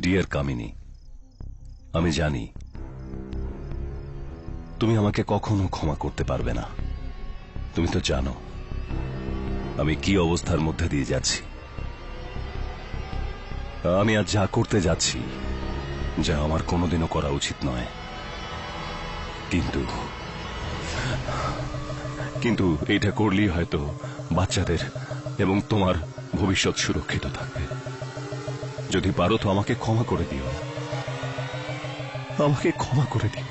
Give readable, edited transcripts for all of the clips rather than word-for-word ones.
Deer কামিনী, আমি জানি তুমি আমাকে কখনো ক্ষমা করতে পারবে না। তুমি তো জানো আমি কি অবস্থার মধ্যে দিয়ে যাচ্ছি। আমি আজ যা করতে যাচ্ছি, যা আমার কোনোদিনও করা উচিত নয়, কিন্তু এটা করলেই হয়তো বাচ্চাদের এবং তোমার ভবিষ্যৎ সুরক্ষিত থাকবে। যদি পারো তো আমাকে ক্ষমা করে দিও, আমাকে ক্ষমা করে দিও।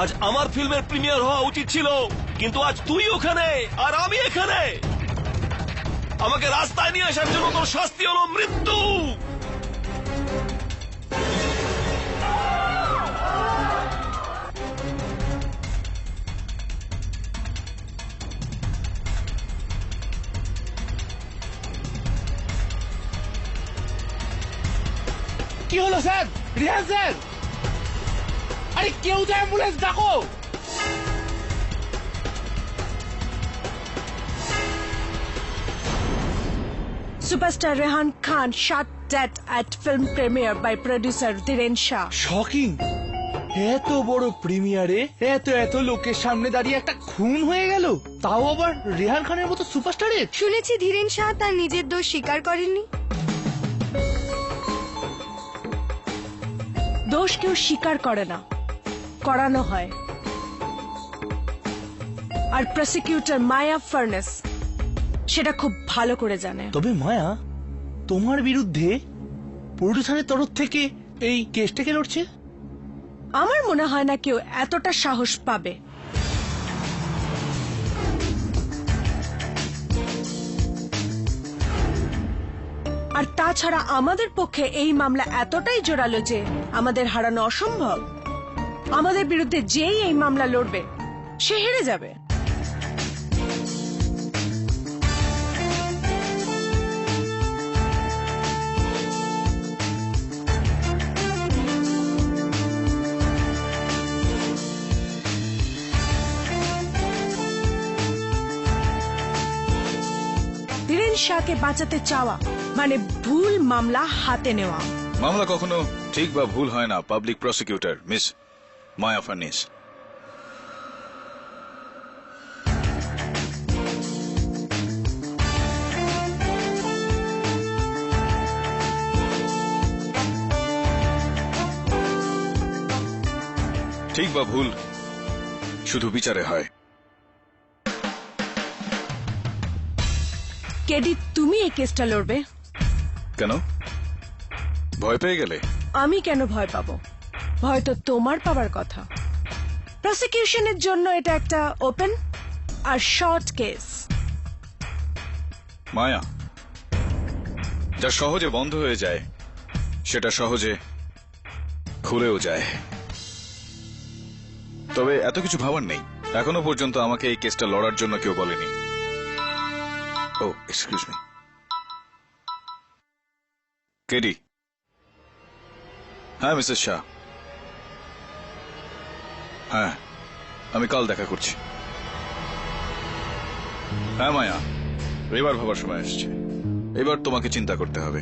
আজ আমার ফিল্মের প্রিমিয়ার হওয়া উচিত ছিল, কিন্তু আজ তুই ওখানে আর আমি এখানে। আমাকে রাস্তায় নিয়ে আসার জন্য তোর শাস্তি হলো মৃত্যু। কি হলো স্যার? রিহান স্যার, আরে কেউ তো অ্যাম্বুলেন্স ডাকো। Superstar Rehan Khan shot dead at film premiere by producer Dhiren Shah. Shocking! এত বড় প্রিমিয়ারে এত এত লোকের সামনে দাঁড়িয়ে একটা খুন হয়ে গেল, তাও আবার রেহান খানের মতো সুপারস্টারের। শুনেছি ধীরেন শাহ তার নিজের দোষ স্বীকার করেননি। দোষ কেউ স্বীকার করে না, করানো হয়। আর প্রসিকিউটর মায়া ফার্নেস সেটা খুব ভালো করে জানে। তবে মায়া, তোমার বিরুদ্ধে প্রোডিউসারের তরফ থেকে এই কেসটাকে লড়ছে। আমার মনে হয় না কেউ এতটা সাহস পাবে। আর তাছাড়া আমাদের পক্ষে এই মামলা এতটাই জোরালো যে আমাদের হারানো অসম্ভব। আমাদের বিরুদ্ধে যেই এই মামলা লড়বে সে হেরে যাবে। ধীরেন শাহকে বাঁচাতে চাওয়া মানে ভুল মামলা হাতে নেওয়া। মামলা কখনো ঠিক বা ভুল হয় না public prosecutor miss Maya furnace. ঠিক বা ভুল শুধু বিচারে হয়। কেডি, তুমি এই কেসটা লড়বে? কেন, ভয় পেয়ে গেলে? আমি কেন ভয় পাবো? ভয় তো তোমার পাবার কথা। প্রসিকিউশনের জন্য এটা একটা ওপেন আর শর্ট কেস। মায়া, যা সহজে বন্ধ হয়ে যায় সেটা সহজে খুলেও যায়। তবে এত কিছু ভাবার নেই, এখনো পর্যন্ত আমাকে এই কেসটা লড়ার জন্য কেউ বলেনি। ও এক্সকিউজ মি। কেডি? হ্যাঁ মিসেস শাহ, হ্যাঁ, আমি কাল দেখা করছি। হ্যাঁ মায়া, এবার ভাবার সময় এসছে। এবার তোমাকে চিন্তা করতে হবে।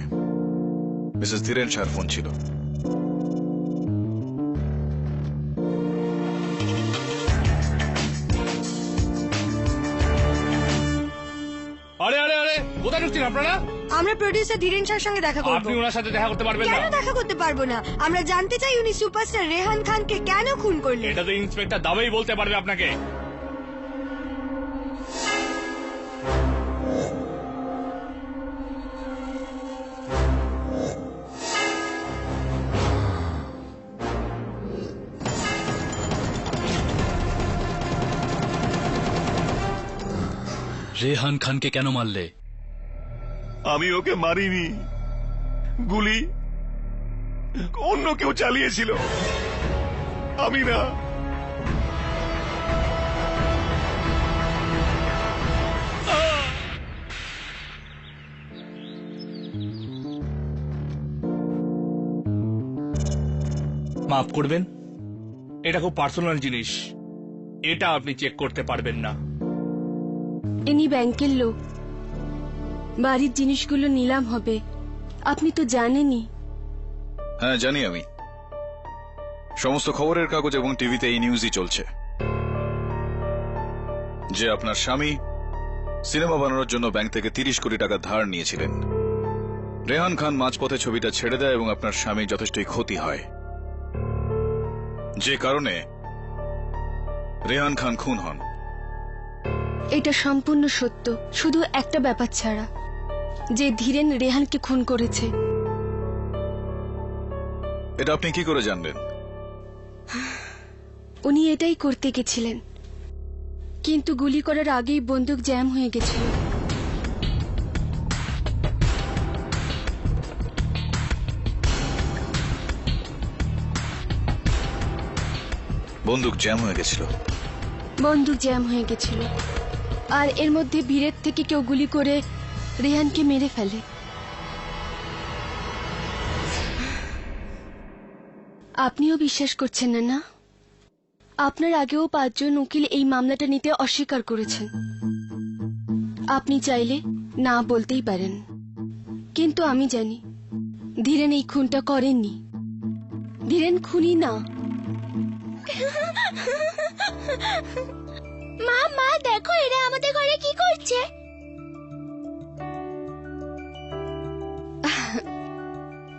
মিসেস ধীরেন শাহর ফোন ছিল। আরে আরে আরে কোথায় ঢুকছেন আপনারা? আমরা প্রডিউসার ধীরেন শাহর সঙ্গে দেখা করব। আপনি ওনার সাথে দেখা করতে পারবেন কেন না? দেখা করতে পারবো না? আমরা জানতে চাই উনি সুপারস্টার রেহান খানকে কেন খুন করলেন। এটা তো ইন্সপেক্টর দাবাই বলতে পারবে আপনাকে। রেহান খানকে কেন মারলে? আমি ওকে মারিনি, গুলি অন্য কেউ চালিয়েছিল, আমি না। মাফ করবেন, এটা খুব পার্সোনাল জিনিস, এটা আপনি চেক করতে পারবেন না। ইনি ব্যাংকের লোক, বাড়ির জিনিসগুলো নিলাম হবে, আপনি তো জানেনই। হ্যাঁ জানি, আমি সমস্ত খবরের কাগজ এবং টিভিতে এই নিউজই চলছে যে আপনার স্বামী সিনেমা বানানোর জন্য ব্যাংক থেকে 30 কোটি টাকা ধার নিয়েছিলেন। রেহান খান মাঝপথে ছবিটা ছেড়ে দেয় এবং আপনার স্বামী যথেষ্টই ক্ষতি হয়, যে কারণে রেহান খান খুন হন। এটা সম্পূর্ণ সত্য, শুধু একটা ব্যাপার ছাড়া, যে ধীরেন রেহানকে খুন করেছে। এটা আপনি কি করে জানলেন? উনি এটাই করতে গেছিলেন, কিন্তু গুলি করার আগেই বন্দুক জ্যাম হয়ে গেছিল। বন্দুক জ্যাম হয়ে গেছিল? বন্দুক জ্যাম হয়ে গেছিল, আর এর মধ্যে ভিড়ের থেকে কেউ গুলি করে রেহানকে মেরে ফেলে। আপনিও বিশ্বাস করছেন না, না? আপনার আগেও 5 জন উকিল এই মামলাটা নিতে অস্বীকার করেছেন। আপনি চাইলে না বলতেই পারেন, কিন্তু আমি জানি ধীরেন এই খুনটা করেননি। ধীরেন খুনি না। মা মা দেখো, এরা আমাদের ঘরে কি করছে।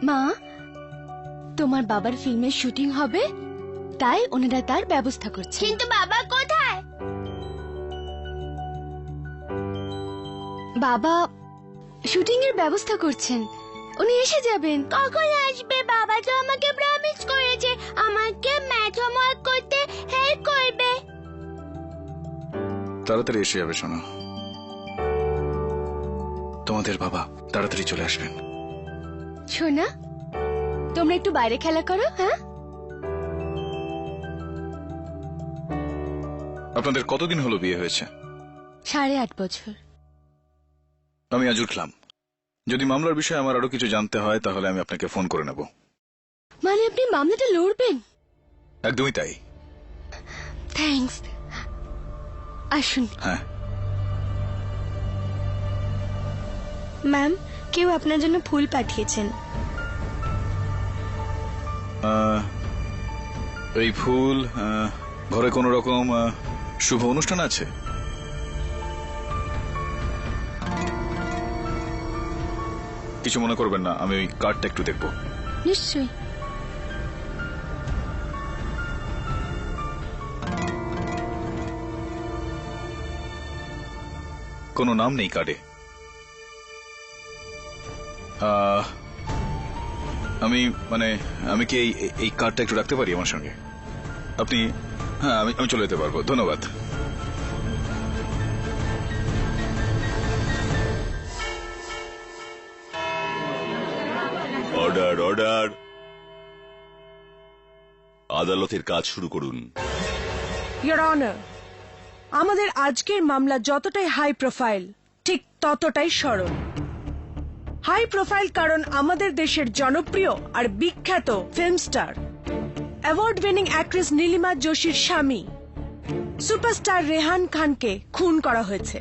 মা, তোমার বাবার ফিল্মের শুটিং হবে, তাই ওনারা তার ব্যবস্থা করছে। কিন্তু বাবা কোথায়? বাবা শুটিং এর ব্যবস্থা করছেন, উনি এসে যাবেন। কখন আসবে? বাবা তো আমাকে প্রমিস করেছে আমাকে ম্যাথ হোমওয়ার্ক করতে হেল্প করবে। তাড়াতাড়ি এসে যাবে শোনো, তোমাদের বাবা তাড়াতাড়ি চলে আসবেন। শোনা, তোমরা একটু বাইরে খেলা করো। হ্যাঁ, আপনাদের কতদিন হলো বিয়ে হয়েছে? 8.5 বছর। আমি আজ উঠলাম, যদি মামলার বিষয়ে আমার আরো কিছু জানতে হয় তাহলে আমি আপনাকে ফোন করে নেব। মানে আপনি মামলাটা লড়বেন? একদমই তাই। থ্যাঙ্কস, আসুন। হ্যাঁ। ম্যাম, কেউ আপনার জন্য ফুল পাঠিয়েছেন। এই ফুল ঘরে কোনো রকম শুভ অনুষ্ঠান আছে? কিছু মনে করবেন না, আমি ওই কার্ডটা একটু দেখব। নিশ্চয়ই। কোনো নাম নেই কার্ডে। আমি কি এই কার্ডটা একটু রাখতে পারি আমার সঙ্গে? আপনি? হ্যাঁ, আমি চলে যেতে পারবো, ধন্যবাদ। অর্ডার অর্ডার, আদালতের কাজ শুরু করুন। ইয়োর অনার, আমাদের আজকের মামলা যতটাই হাই প্রোফাইল, ঠিক ততটাই সরল। হাই প্রোফাইল কারণ আমাদের দেশের জনপ্রিয় আর বিখ্যাত film star award winning actress Nilima যোশীর স্বামী সুপারস্টার রেহান খানকে খুন করা হয়েছে।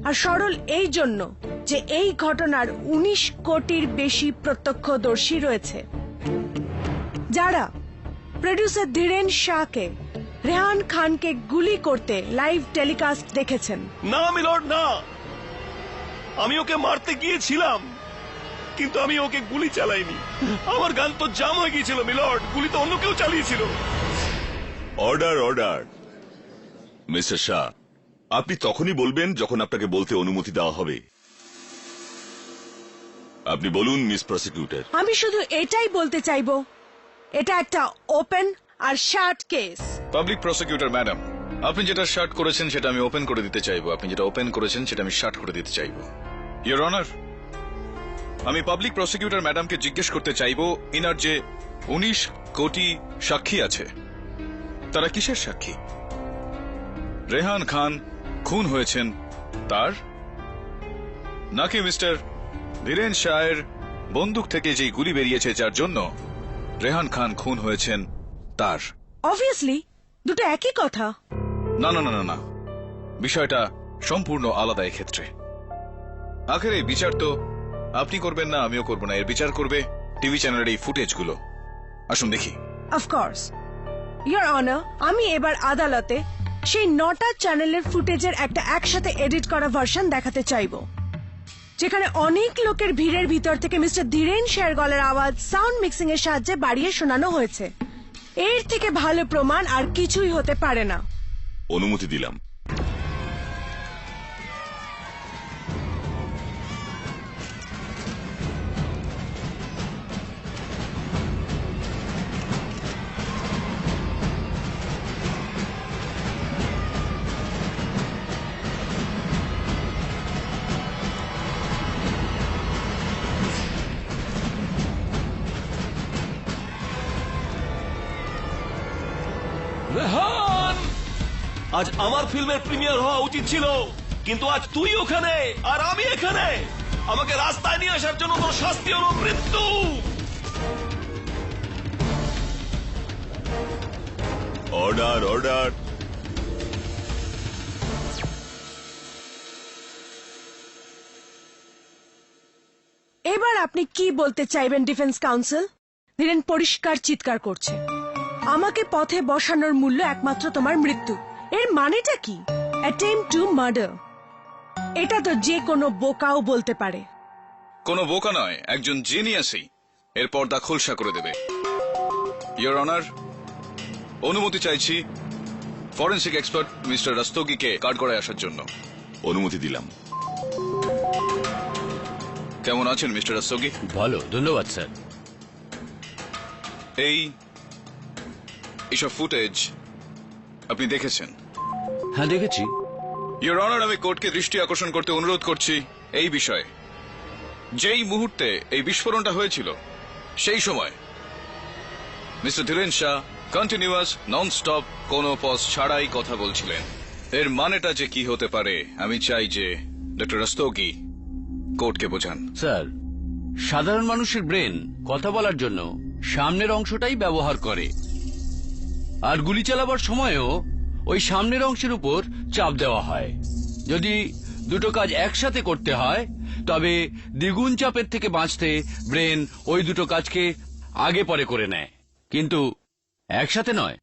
আর সরল এই জন্য যে এই ঘটনার 19 কোটির বেশি প্রত্যক্ষদর্শী রয়েছে, যারা প্রডিউসার ধীরেন শাহকে রেহান খানকে গুলি করতে লাইভ টেলিকাস্ট দেখেছেন। না মিলর্ড, না। আমি ওকে মারতে গিয়েছিলাম, কিন্তু আমি ওকে গুলি চালাইনি। আমার গান তো জাম হয়ে গিয়েছিল মিলর্ড, গুলি তো অন্য কেউ চালিয়েছিল। Order order. মিস্টার শাহ, আপনি তখনই বলবেন যখন আপনাকে বলতে অনুমতি দেওয়া হবে। আপনি বলুন মিস প্রসিকিউটর। আমি শুধু এটাই বলতে চাইবো, এটা একটা ওপেন আর shut case. Public prosecutor madam, আপনি যেটা শার্ট করেছেন সেটা আমি ওপেন করে দিতে চাইবো, আপনি যেটা ওপেন করেছেন সেটা আমি শার্ট করে দিতে চাইবো। ইয়োর অনার, আমি পাবলিক প্রসিকিউটর ম্যাডামকে জিজ্ঞেস করতে চাইবো, ইনার যে 19 কোটি সাক্ষী আছে, তারা কিসের সাক্ষী? রেহান খান খুন হয়েছেন তার, নাকি মিস্টার ধীরেন শাহের বন্দুক থেকে যে গুলি বেরিয়েছে যার জন্য রেহান খান খুন হয়েছেন তার? অবভিয়াসলি দুটো একই কথা। না না না না না, বিষয়টা সম্পূর্ণ আলাদা এক্ষেত্রে। আখেরে বিচার তো আপনি করবেন না, আমিও করব না, এর বিচার করবে টিভি চ্যানেলের এই ফুটেজগুলো। আসুন দেখি। অফকোর্স ইয়োর অনার, আমি এবার আদালতে সেই 9টা চ্যানেলের ফুটেজের একটা একসাথে এডিট করা ভার্সন দেখাতে চাইবো, যেখানে অনেক লোকের ভিড়ের ভিতর থেকে মিস্টার ধীরেন শাহের গলার আওয়াজ সাউন্ড মিক্সিং এর সাহায্যে বাড়িয়ে শোনানো হয়েছে। এর থেকে ভালো প্রমাণ আর কিছুই হতে পারে না। অনুমতি দিলাম। রেহান, আজ আমার ফিল্মের প্রিমিয়ার হওয়া উচিত ছিল, কিন্তু আজ তুই ওখানে আর আমি এখানে। আমাকে রাস্তায় নিয়ে আসার জন্য তোর শাস্তি হলো মৃত্যু। Order order. এবার আপনি কি বলতে চাইবেন ডিফেন্স কাউন্সিল? ধীরেন পরিষ্কার চিৎকার করছে, আমাকে পথে বসানোর মূল্য একমাত্র তোমার মৃত্যু। এর মানেটা কি? Attempt to murder. এটা তো যে কোনো বোকাও বলতে পারে। কোনো বোকা নয়, একজন জিনিয়াসই এর পর্দা খোলসা করে দেবে। ইয়োর অনার, অনুমতি চাইছি ফরেন্সিক এক্সপার্ট মিস্টার রাস্তোগিকে কাঠগড়ায় আসার জন্য। অনুমতি দিলাম। কেমন আছেন মিস্টার রাস্তোগি? ভালো, ধন্যবাদ স্যার। এইসব ফুটেজ আপনি দেখেছেন? হ্যাঁ দেখেছি। ইয়োর অনার, আমি কোর্টকে দৃষ্টি আকর্ষণ করতে অনুরোধ করছি এই বিষয়ে। যেই মুহূর্তে এই বিস্ফোরণটা হয়েছিল সেই সময় mister Dhiren Shah continuous non stop কোনো পজ ছাড়াই কথা বলছিলেন। এর মানেটা যে কি হতে পারে আমি চাই যে ডক্টর রাস্তোগি কোর্টকে বোঝান। স্যার, সাধারণ মানুষের ব্রেন কথা বলার জন্য সামনের অংশটাই ব্যবহার করে, আর গুলি চালাবার সময়ও ওই সামনের অংশের উপর চাপ দেওয়া হয়। যদি দুটো কাজ একসাথে করতে হয় তবে দ্বিগুণ চাপের থেকে বাঁচতে ব্রেন ওই দুটো কাজকে আগে পরে করে নেয়, কিন্তু একসাথে নয়।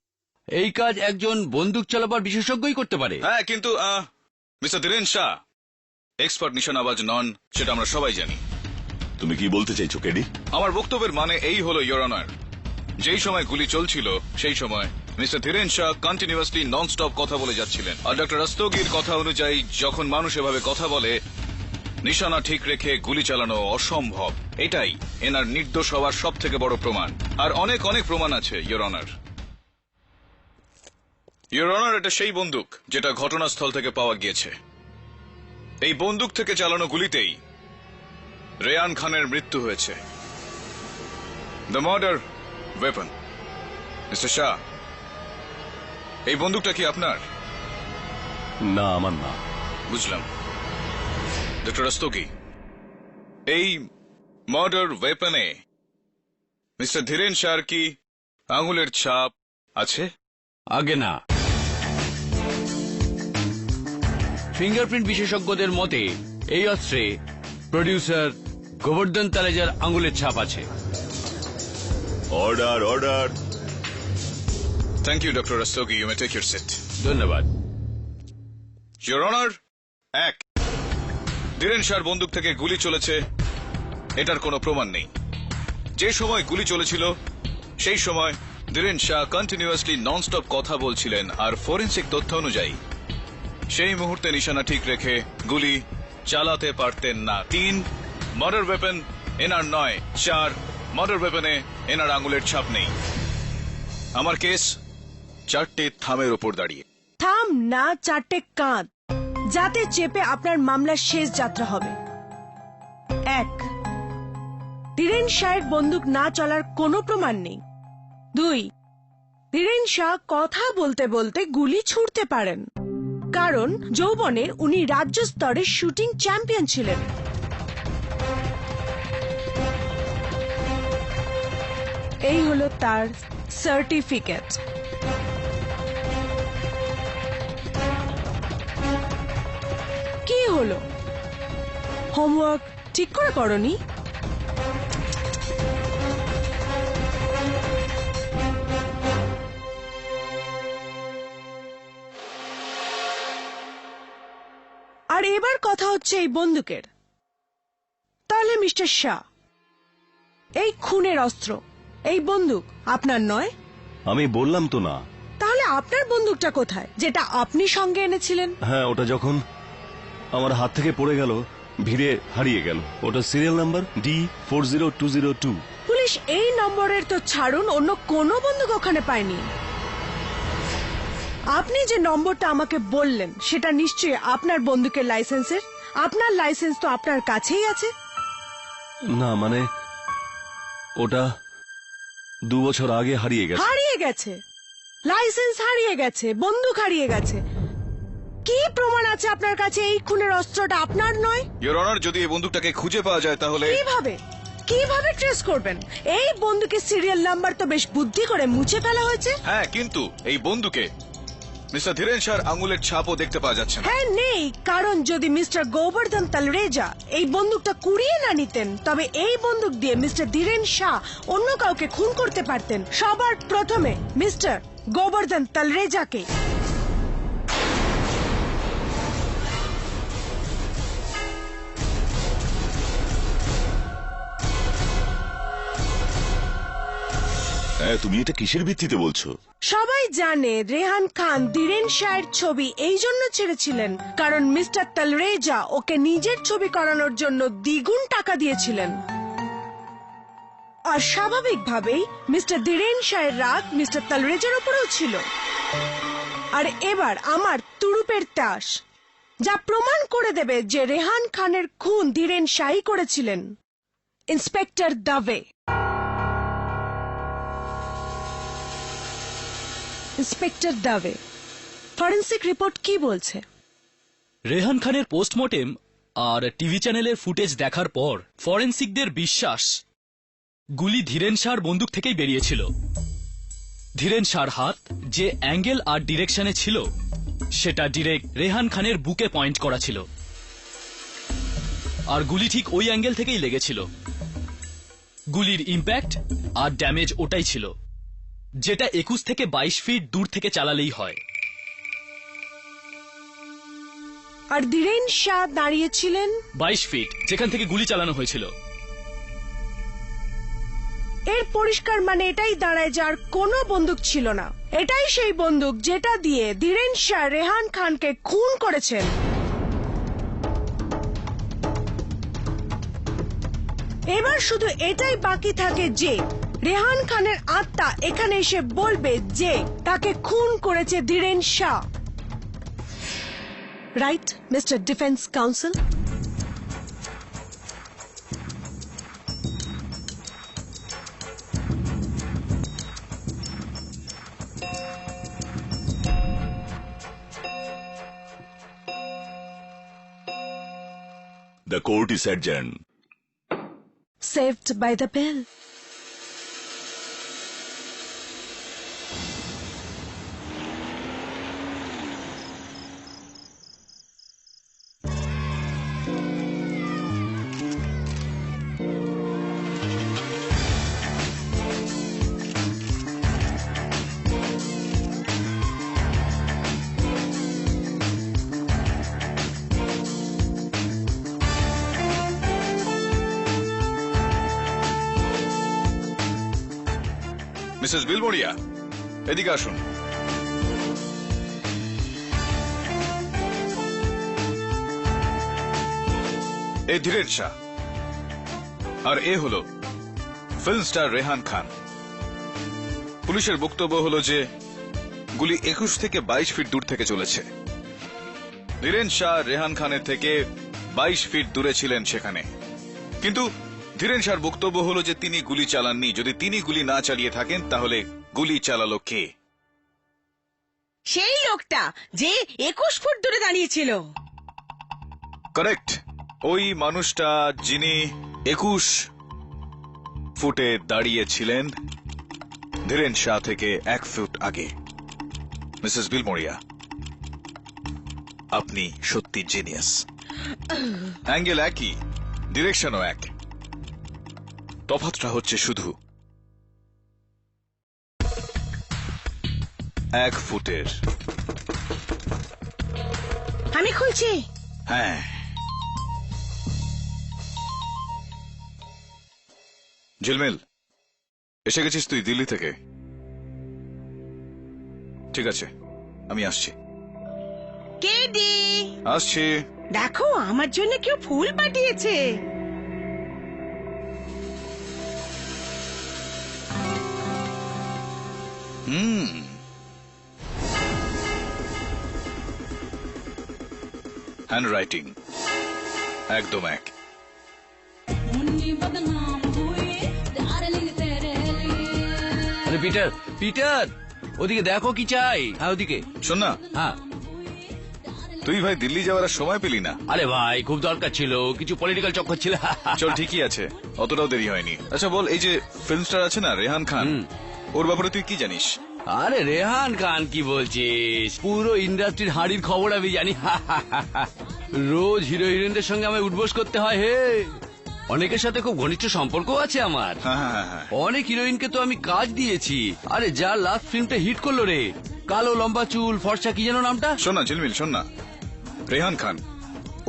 এই কাজ একজন বন্দুক চালাবার বিশেষজ্ঞই করতে পারে। হ্যাঁ, কিন্তু মিস্টার ধীরেন শাহ এক্সপার্ট নিশানাবাজ নন, সেটা আমরা সবাই জানি। তুমি কি বলতে চাইছো কেডি? আমার বক্তব্যের মানে এই হলো ইয়োর অনার, যেই সময় গুলি চলছিল সেই সময় mister Dhiren Shah continuously non stop কথা বলে যাচ্ছিলেন। আর ডক্টর রাস্তোগির কথা অনুযায়ী যখন মানুষ এভাবে কথা বলে নিশানা ঠিক রেখে গুলি চালানো অসম্ভব। এটাই এনার নির্দোষ হওয়ার সব থেকে বড় প্রমাণ। আর অনেক অনেক প্রমাণ আছে ইয়োর অনার। ইয়োর অনার, এটা সেই বন্দুক যেটা ঘটনাস্থল থেকে পাওয়া গিয়েছে। এই বন্দুক থেকে চালানো গুলিতেই রেহান খানের মৃত্যু হয়েছে। The murder weapon. Mister Shah, এই বন্দুকটা কি আপনার? না, আমার না। বুঝলাম। ডক্টর রাস্তোগি, এই মার্ডার ওয়েপনে মিস্টার ধীরেন শাহর কি আঙুলের ছাপ আছে? আগে না। ফিঙ্গারপ্রিন্ট বিশেষজ্ঞদের মতে এই অস্ত্রে প্রডিউসার গোবর্ধন তালেজার আঙুলের ছাপ আছে। Order order. Thank you doctor Rastogi, you may take your seat. ধন্যবাদ। ইওর অনার, 1, ধীরেন শাহর বন্দুক থেকে গুলি চলেছে এটার কোনো প্রমাণ নেই। যে সময় গুলি চলেছিল সেই সময় ধীরেন শাহ কন্টিনিউয়াসলি ননস্টপ কথা বলছিলেন, আর ফরেন্সিক তথ্য অনুযায়ী সেই মুহূর্তে নিশানা ঠিক রেখে গুলি চালাতে পারতেন না। 3, মার্ডার ওয়েপন এনার নয়। 4, মার্ডার ওয়েপনে এনার আঙুলের ছাপ নেই। আমার কেস 4টে থামের ওপর দাঁড়িয়ে। থাম না, 4টে কাঁধ, যাতে চেপে আপনার মামলার শেষ যাত্রা হবে। 1, ধীরেন শাহের বন্দুক না চলার কোনো প্রমাণ নেই। 2, ধীরেন শাহ কথা বলতে বলতে গুলি ছুড়তে পারেন, কারণ যৌবনে উনি রাজ্য স্তরে শুটিং চ্যাম্পিয়ন ছিলেন। এই হলো তার সার্টিফিকেট। কি হলো, হোমওয়ার্ক ঠিক করে করনি? আর এবার কথা হচ্ছে এই বন্দুকের। তাহলে মিস্টার শাহ, এই খুনের অস্ত্র, এই বন্দুক আপনার নয়? আমি বললাম তো না। তাহলে আপনার বন্দুকটা কোথায়, যেটা আপনি সঙ্গে এনেছিলেন? হ্যাঁ, ওটা যখন আমার হাত থেকে পড়ে গেল, ভিড়ে হারিয়ে গেল। ওটা সিরিয়াল নাম্বার D40202। পুলিশ এই নম্বরের তো ছাড়ুন, অন্য কোনো বন্দুক ওখানে পায়নি। আপনি যে নম্বরটা আমাকে বললেন সেটা নিশ্চয়ই আপনার বন্দুকের লাইসেন্সের। আপনার লাইসেন্স তো আপনার কাছেই আছে। না, মানে ওটা 2 বছর আগে হারিয়ে গেছে। হারিয়ে গেছে? লাইসেন্স হারিয়ে গেছে, বন্দুক হারিয়ে গেছে, কি প্রমাণ আছে আপনার কাছে এই খুনের অস্ত্রটা আপনার নয়? ইওর অনার, যদি এই বন্দুকটাকে খুঁজে পাওয়া যায় তাহলে কিভাবে কিভাবে ট্রেস করবেন? এই বন্দুকের সিরিয়াল নাম্বার তো বেশ বুদ্ধি করে মুছে ফেলা হয়েছে। হ্যাঁ, কিন্তু এই বন্দুকে মিস্টার ধীরেন শাহর আঙুলের ছাপও দেখতে পাওয়া যাচ্ছে না। হ্যাঁ, নেই, কারণ যদি মিস্টার গোবর্ধন তালরেজা এই বন্দুকটা কুড়িয়ে না নিতেন, তবে এই বন্দুক দিয়ে মিস্টার ধীরেন শাহ অন্য কাউকে খুন করতে পারতেন, সবার প্রথমে মিস্টার গোবর্ধন তালরেজাকে। হ্যাঁ, তুমি এটা কিসের ভিত্তিতে বলছো? সবাই জানে রেহান খান ধীরেন শাহের ছবি এই জন্য ছেড়েছিলেন কারণ মিস্টার তালরেজা ওকে নিজের ছবি করানোর জন্য দ্বিগুণ টাকা দিয়েছিলেন। আর স্বাভাবিকভাবেই মিস্টার ধীরেন শাহের রাগ মিস্টার তালরেজার উপরেও ছিল। আর এবার আমার তুরুপের তাস, যা প্রমাণ করে দেবে যে রেহান খানের খুন ধীরেন শাহই করেছিলেন। ইন্সপেক্টর দাবে। ইন্সপেক্টর দাবে, ফরেন্সিক রিপোর্ট কি বলছে? রেহান খানের পোস্টমর্টেম আর টিভি চ্যানেলের ফুটেজ দেখার পর ফরেন্সিকদের বিশ্বাস গুলি ধীরেন শাহর বন্দুক থেকেই বেরিয়েছিল। ধীরেন শাহর হাত যে অ্যাঙ্গেল আর ডিরেকশনে ছিল সেটা ডিরেক্ট রেহান খানের বুকে পয়েন্ট করা ছিল, আর গুলি ঠিক ওই অ্যাঙ্গেল থেকেই লেগেছিল। গুলির ইম্প্যাক্ট আর ড্যামেজ ওটাই ছিল, যেটা 21 থেকে 22 ফিট দূর থেকে চালালেই হয়। আর ধীরেন শাহ দাঁড়িয়েছিলেন 22 ফিট, যেখান থেকে গুলি চালানো হয়েছিল। এর পরিষ্কার মানে এটাই দাঁড়ায় যার কোনো বন্দুক ছিল না। এটাই সেই বন্দুক যেটা দিয়ে ধীরেন শাহ রেহান খানকে খুন করেছেন। এবার শুধু এটাই বাকি থাকে যে রেহান খানের আত্মা এখানে এসে বলবে যে তাকে খুন করেছে Dhiren Shah. Right, mister defence council? The court is adjourned. Saved by the bell. Mrs Bilimoria, এদিকে আসুন। এ ধীরেন শাহ, আর এ হলো ফিল্ম স্টার রেহান খান। পুলিশের বক্তব্য হলো যে গুলি 21 থেকে 22 ফিট দূর থেকে চলেছে। ধীরেন শাহ রেহান খানের থেকে 22 ফিট দূরে ছিলেন সেখানে, কিন্তু ধীরেন শাহর বক্তব্য হলো যে তিনি গুলি চালাননি। যদি তিনি গুলি না চালিয়ে থাকেন তাহলে গুলি চালালো কে? সেই লোকটা যে 21 ফুট দূরে দাঁড়িয়েছিল। কারেক্ট, ওই মানুষটা যিনি 21 ফুটে দাঁড়িয়েছিলেন ধীরেন শাহ থেকে 1 ফুট আগে। মিসেস বিলমোরিয়া, আপনি সত্যি জিনিয়াস। অ্যাঙ্গেল একই, ডিরেকশনও এক, তফাৎটা হচ্ছে শুধু 1 ফুটের। আমি খুলছি। হ্যাঁ, ঝিলমিল, এসে গেছিস তুই দিল্লি থেকে? ঠিক আছে, আমি আসছি। কেডি, আসছি। দেখো আমার জন্য কেউ ফুল পাঠিয়েছে। হ্যান্ড রাইটিং একদম এক। আরে পিটার, পিটার, ওদিকে দেখো কি চাই। হ্যাঁ ওদিকে শোন না, হ্যাঁ। তুই ভাই দিল্লি যাওয়ার আর সময় পেলি না? আরে ভাই খুব দরকার ছিল, কিছু পলিটিক্যাল চক্কর ছিল। চল, ঠিকই আছে, অতটাও দেরি হয়নি। আচ্ছা বল, এই যে ফিল্ম স্টার আছে না রেহান খান, ওর ব্যাপারে তুই কি জানিস? আরে রেহান খান কি বলছিস, পুরো ইন্ডাস্ট্রির হাঁড়ির খবর আমি জানি। রোজ হিরো হিরোইনদের সঙ্গে আমায় উঠবোস করতে হয়। হে, অনেকের সাথে খুব ঘনিষ্ঠ সম্পর্ক আছে আমার। অনেক হিরোইনকে তো আমি কাজ দিয়েছি। আরে যা লাস্ট ফিল্মটা হিট করলো রে, কালো লম্বা চুল ফর্সা, কি যেন নামটা? শোন না ঝিলমিল, শোন না, রেহান খান,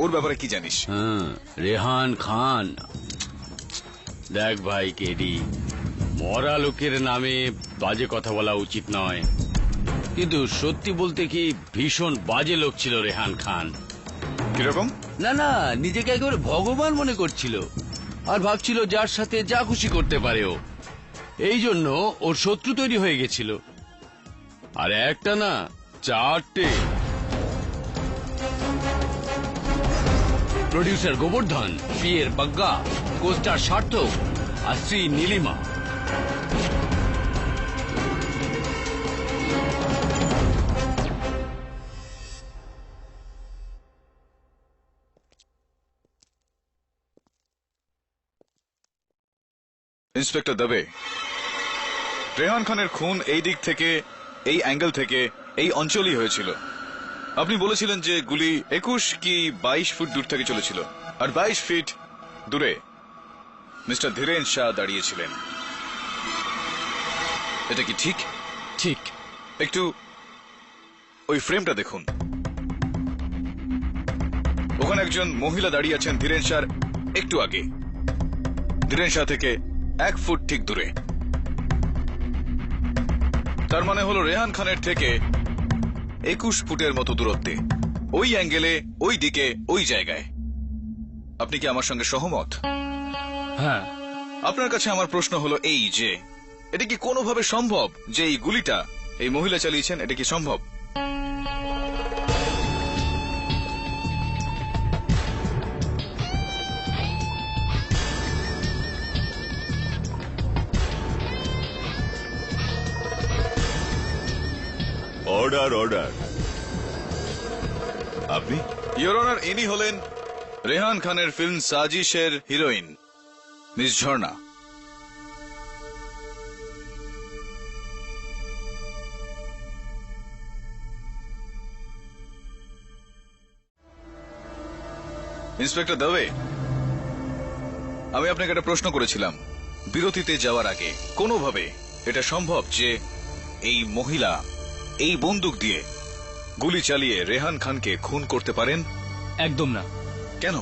ওর ব্যাপারে কি জানিস? রেহান খান, দেখ ভাই কেডি, মরা লোকের নামে বাজে কথা বলা উচিত নয়, কিন্তু সত্যি বলতে কি ভীষণ বাজে লোক ছিল রেহান খান। কিরকম? না না, নিজেকে একেবারে ভগবান মনে করছিল আর ভাবছিল যার সাথে যা খুশি করতে পারে ও। এই জন্য ওর শত্রু তৈরি হয়ে গেছিল, আর একটা না 4টে। প্রডিউসার গোবর্ধন, পিয়ের বাগ্গা, কোস্টার সার্থক আর শ্রী নীলিমা। ইন্সপেক্টর দবে, রেহান খানের খুন এই দিক থেকে, এই অ্যাঙ্গেল থেকে, এই অঞ্চলই হয়েছিল। আপনি বলেছিলেন যে গুলি 21 কি 22 ফুট দূর থেকে চলেছিল, আর 22 ফিট দূরে মিস্টার ধীরেন শাহ দাঁড়িয়েছিলেন। এটা কি ঠিক? ঠিক। একটু ওই ফ্রেমটা দেখুন, ওখানে একজন মহিলা দাঁড়িয়ে আছেন ধীরেন শাহ একটু আগে, ধীরেন শাহ থেকে 1 ফুট ঠিক দূরে। তার মানে হলো রেহান খানের থেকে 21 ফুটের মতো দূরত্বে, ওই অ্যাঙ্গেলে, ওই দিকে, ওই জায়গায়। আপনি কি আমার সঙ্গে সহমত? হ্যাঁ। আপনার কাছে আমার প্রশ্ন হলো এই যে এটা কি কোনোভাবে সম্ভব যে এই গুলিটা এই মহিলা চালিয়েছেন? এটা কি সম্ভব? Order order. আপনি? ইয়োর অনার, ইনি হলেন রেহান খানের ফিল্ম সাজিশের হিরোইন মিস ঝর্ণা। ইন্সপেক্টর দবে, আমি আপনাকে একটা প্রশ্ন করেছিলাম বিরতিতে যাওয়ার আগে, কোনোভাবে এটা সম্ভব যে এই মহিলা এই বন্দুক দিয়ে গুলি চালিয়ে রেহান খানকে খুন করতে পারেন? একদম না। কেন?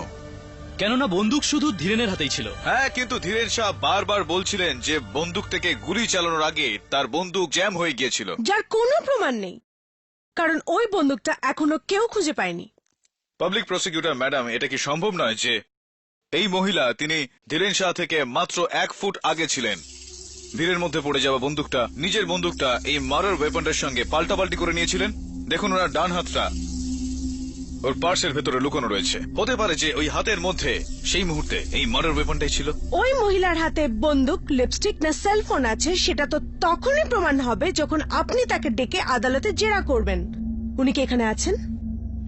কেননা বন্দুক শুধু ধীরেনের হাতেই ছিল। হ্যাঁ, কিন্তু ধীরেন শাহ বারবার বলছিলেন যে বন্দুক থেকে গুলি চালানোর আগে তার বন্দুক জ্যাম হয়ে গিয়েছিল। যার কোনো প্রমাণ নেই, কারণ ওই বন্দুকটা এখনো কেউ খুঁজে পায়নি। পাবলিক প্রসিকিউটর ম্যাডাম, এটা কি সম্ভব নয় যে এই মহিলা তিনি ধীরেন শাহ থেকে মাত্র 1 ফুট আগে ছিলেন? ভিড়ের মধ্যে পড়ে যাওয়া বন্দুকটা, নিজের বন্দুকটা এই মারার ওয়েপনটার সঙ্গে পাল্টাপাল্টি করে নিয়েছিলেন। দেখুন, ওনার ডান হাতটা ওর পার্সের ভেতরে লুকানো রয়েছে। হতে পারে যে ওই হাতের মধ্যে সেই মুহূর্তে এই মারার ওয়েপনটাই ছিল। ওই মহিলার হাতে বন্দুক, লিপস্টিক না সেলফোন আছে সেটা তো তখনই প্রমাণ হবে যখন আপনি তাকে ডেকে আদালতে জেরা করবেন। উনি কি এখানে আছেন?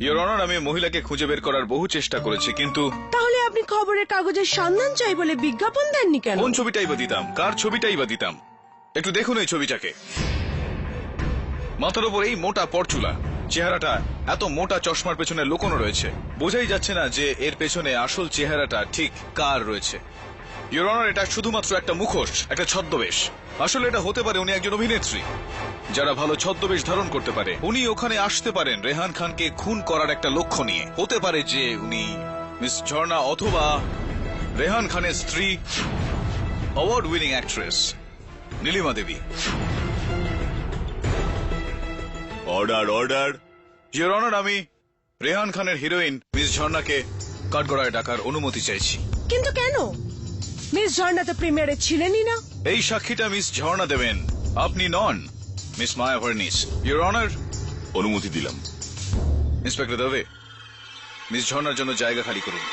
ইওর অনার, আমি মহিলাকে খুঁজে বের করার বহু চেষ্টা করেছি, কিন্তু তাহলে আপনি খবরের কাগজের সন্ধান চাই বলে বিজ্ঞাপন দেননি কেন? কোন ছবিটাই বা দিতাম, কার ছবিটাই বা দিতাম? একটু দেখুন এই ছবিটাকে। মাথার উপর এই মোটা পরচুলা, চেহারাটা এত মোটা চশমার পেছনে লুকোনো রয়েছে। বোঝাই যাচ্ছে না যে এর পেছনে আসল চেহারাটা ঠিক কার রয়েছে। ইওর অনার, এটা শুধুমাত্র একটা মুখোশ, একটা ছদ্মবেশ। আসলে এটা হতে পারে উনি একজন অভিনেত্রী যারা ভালো ছদ্মবেশ ধারণ করতে পারে। উনি ওখানে আসতে পারেন রেহান খানকে খুন করার একটা লক্ষ্য নিয়ে। হতে পারে যে উনি মিস ঝর্ণা অথবা রেহান খানের স্ত্রী, award winning actress Nilima Devi. Order order. Your honour, আমি রেহান খানের হিরোইন মিস ঝর্ণাকে কাঠগড়ায় ডাকার অনুমতি চাইছি। কিন্তু কেন? মিস ঝর্ণা তো প্রিমিয়ারে ছিলেনই না। এই সাক্ষীটা মিস ঝর্ণা দেবেন, আপনি নন। Miss Maya Varnis. Your honour, অনুমতি দিলাম। ইন্সপেক্টর দবে, মিস ঝর্ণার জন্য জায়গা খালি করুন।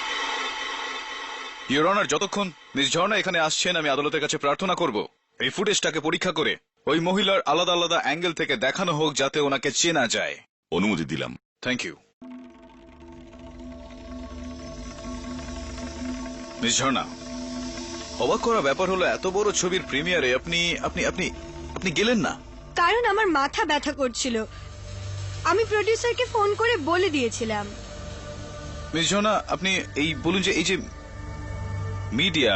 ইওর অনার, যতক্ষণ মিস ঝর্ণা এখানে আসছেন আমি আদালতের কাছে প্রার্থনা করব এই ফুটেজটাকে পরীক্ষা করে ওই মহিলার আলাদা আলাদা অ্যাঙ্গেল থেকে দেখানো হোক যাতে ওনাকে চেনা যায়। অনুমতি দিলাম। Thank you. মিস ঝর্ণা, অবাক করা ব্যাপার হলো এত বড় ছবির প্রিমিয়ারে আপনি আপনি আপনি আপনি গেলেন না। কারণ আমার মাথা ব্যথা করছিল। আমি প্রডিউসারকে ফোন করে বলে দিয়েছিলাম। মিস ঝর্ণা, আপনি এই বলুন যে এই যে মিডিয়া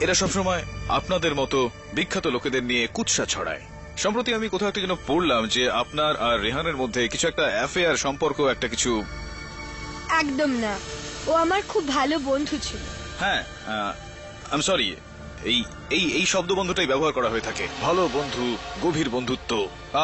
এরা সবসময় আপনাদের মতো বিখ্যাত লোকেদের নিয়ে কুৎসা ছড়ায়। সম্প্রতি আমি কোথাও একটা যেন পড়লাম যে আপনার আর রেহানের মধ্যে কিছু একটা অ্যাফেয়ার সম্পর্ক একটা কিছু। একদম না, ও আমার খুব ভালো বন্ধু ছিল। হ্যাঁ, আই এম সরি, এই শব্দবন্ধটাই ব্যবহার করা হয়ে থাকে, ভালো বন্ধু, গভীর বন্ধুত্ব।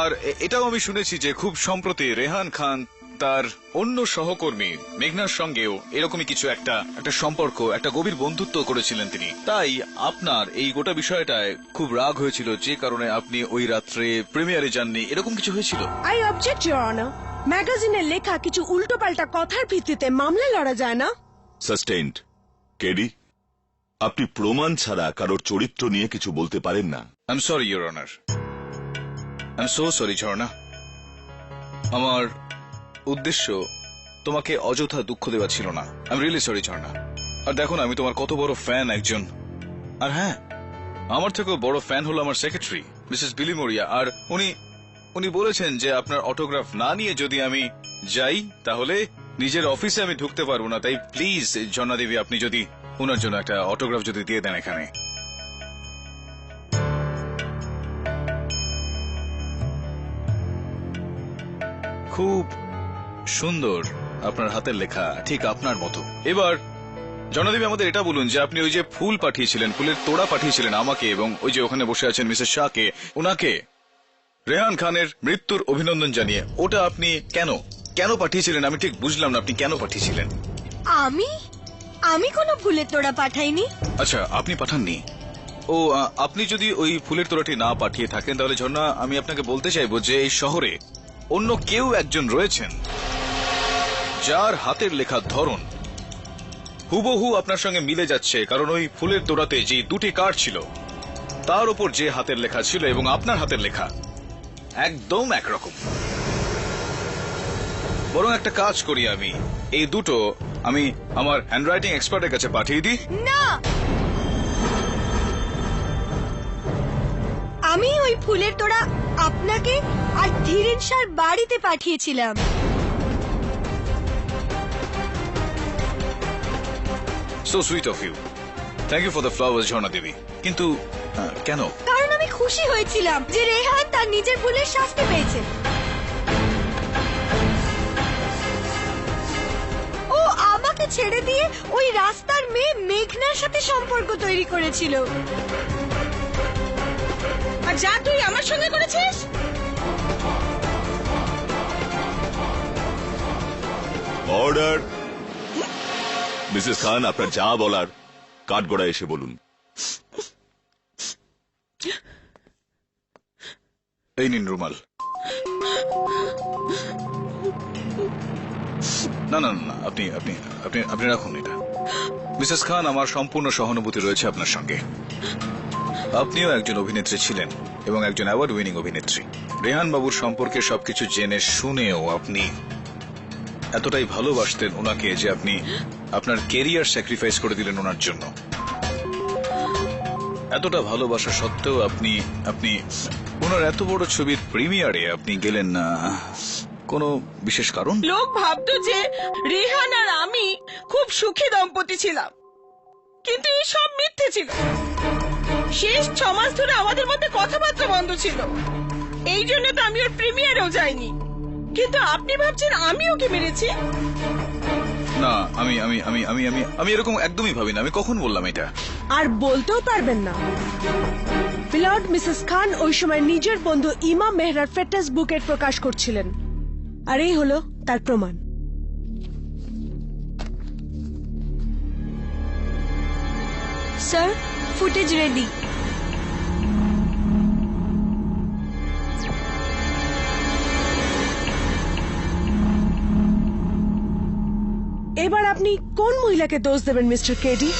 আর এটাও আমি শুনেছি যে খুব সম্প্রতি রেহান খান তার অন্য সহকর্মী মেঘনার সঙ্গেও এরকমই কিছু একটা সম্পর্ক, একটা গভীর বন্ধুত্ব করেছিলেন তিনি। তাই আপনার এই গোটা বিষয়টায় খুব রাগ হয়েছিল, যে কারণে আপনি ওই রাত্রে প্রিমিয়ারে যাননি, এরকম কিছু হয়েছিল। I object your honour. ম্যাগাজিনে লেখা কিছু উল্টোপাল্টা কথার ভিত্তিতে মামলা লড়া যায় না। সাস্টেইনড। কেডি, আপনি প্রমাণ ছাড়া কারোর চরিত্র নিয়ে কিছু বলতে পারেন না। I am sorry your honour, I am so sorry Jharna. আমার উদ্দেশ্য তোমাকে অযথা দুঃখ দেওয়া ছিল না। I am really sorry Jharna. আর দেখো না, আমি তোমার কত বড় ফ্যান একজন। আর হ্যাঁ, আমার থেকেও বড় ফ্যান হলো আমার সেক্রেটারি মিসেস বিলি মরিয়া। আর উনি বলেছেন যে আপনার অটোগ্রাফ না নিয়ে যদি আমি যাই তাহলে নিজের অফিসে আমি ঢুকতে পারবো না। তাই প্লিজ ঝর্ণা দেবী, আপনি যদি ওনার জন্য একটা অটোগ্রাফ যদি দিয়ে দেন এখানে। খুব সুন্দর আপনার হাতের লেখা, ঠিক আপনার মতো। এবার জনদেবী, আমাদের এটা বলুন যে আপনি ওই যে ফুল পাঠিয়েছিলেন, ফুলের তোড়া পাঠিয়েছিলেন আমাকে এবং ওই যে ওখানে বসে আছেন মিসেস শাহকে, ওনাকে রেহান খানের মৃত্যুর অভিনন্দন জানিয়ে, ওটা আপনি কেন পাঠিয়েছিলেন? আমি ঠিক বুঝলাম না আপনি কেন পাঠিয়েছিলেন। আমি কোনো ফুলের তোড়া পাঠাইনি। আচ্ছা, আপনি পাঠাননি? ও, আপনি যদি ওই ফুলের তোড়াটি না পাঠিয়ে থাকেন তাহলে ঝর্ণা, আমি আপনাকে বলতে চাইবো যে এই শহরে অন্য কেউ একজন রয়েছেন যার হাতের লেখার ধরন হুবহু আপনার সঙ্গে মিলে যাচ্ছে। কারণ ওই ফুলের তোড়াতে যে 2টি কার্ড ছিল তার উপর যে হাতের লেখা ছিল এবং আপনার হাতের লেখা একদম একরকম। বরং একটা কাজ করি, আমি এই দুটো আমি আমার হ্যান্ডরাইটিং এক্সপার্টের কাছে পাঠিয়ে দিই। না, আমি ওই ফুলের তোড়া আপনাকে আর ধীরেন শাহর বাড়িতে পাঠিয়েছিলাম। So sweet of you. Thank you for the flowers, ঝর্ণা দেবী। কিন্তু কেন? কারণ আমি খুশি হয়েছিলাম যে রেহান তার নিজের ভুলের শাস্তি পেয়েছে। ও আমাকে ছেড়ে দিয়ে ওই রাস্তার মেয়ে মেঘনার সাথে সম্পর্ক তৈরি করেছিল। আর যা তুই আমার সঙ্গে করেছিস, অর্ডার। মিসেস খান, আপনার যা বলার কাঠগড়ায় এসে বলুন। এই নিন রুমাল। না না না, আপনি আপনি আপনি আপনি রাখুন এটা। মিসেস খান, আমার সম্পূর্ণ সহানুভূতি রয়েছে আপনার সঙ্গে। আপনিও একজন অভিনেত্রী ছিলেন এবং একজন অ্যাওয়ার্ড উইনিং অভিনেত্রী। রেহান বাবুর সম্পর্কে সবকিছু জেনে শুনেও আপনি এতটাই ভালোবাসতেন ওনাকে যে আপনি আপনার কেরিয়ার স্যাক্রিফাইস করে দিলেন ওনার জন্য। এতটা ভালোবাসা সত্ত্বেও আপনি আপনি ওনার এত বড় ছবির প্রিমিয়ারে আপনি গেলেন না। কোনো বিশেষ কারণ? লোক ভাবতো যে রেহান আর আমি খুব সুখী দম্পতি ছিলাম, কিন্তু এই সব মিথ্যে ছিল। শেষ 6 মাস ধরে আমাদের মধ্যে কথাবার্তা বন্ধ ছিল, এই জন্য তো আমি ওর প্রিমিয়ারেও যাইনি। কিন্তু আপনি ভাবছেন আমি ওকে মেরেছি? না, আমি আমি আমি আমি আমি আমি এরকম একদমই ভাবি না। আমি কখন বললাম এটা? আর বলতেও পারবেন না। মিলর্ড, মিসেস খান ওই সময় নিজের বন্ধু ইমাম মেহরার ফিটনেস বুকেট প্রকাশ করছিলেন, আর এই হলো তার প্রমাণ। Sir, footage ready. এবার আপনি কোন মহিলাকে দোষ দেবেন mister KD?